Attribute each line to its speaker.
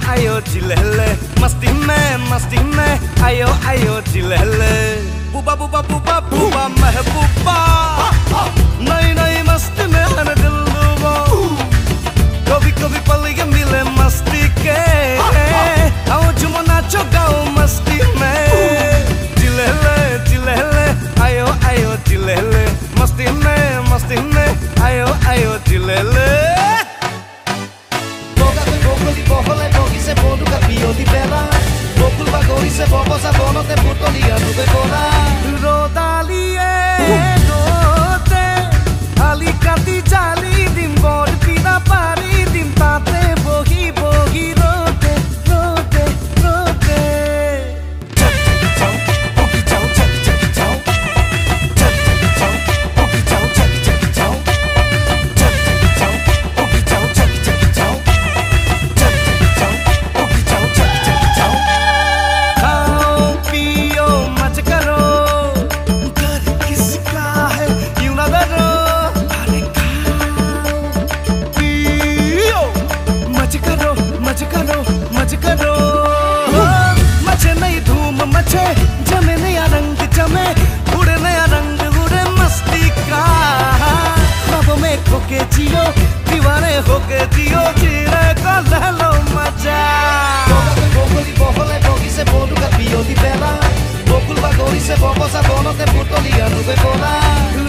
Speaker 1: आयो जिलेले मस्ती में आयो जिलेले बुबा बुबा बुबा बुबा महबूबा नई नई मस्ती में हर दिल डूबा कभी कभी पल ये मिले मस्ती के आओ झूमो नाचो गाओ मस्ती में जिलेले जिलेले आयो जिलेले मस्ती में आयो जिलेले
Speaker 2: se pone un capillo di bella dopo il vagone se può cosa buono te butto lì a dove vola
Speaker 1: Rodalie dote alicati jali dim bod pida pari dim tate bogi bogi rote rote rote
Speaker 2: bogi ciao ciao bogi ciao ciao bogi ciao
Speaker 1: जमे नया रंग जमे उड़े नया रंग उड़े मस्ती का ख्वाबों में खोके जियो दीवाने होके जियो जीने का ले लो मजा
Speaker 2: pochi se pone un capillo di bella dopo il vagone se può cosa buono te butto lì a dove vola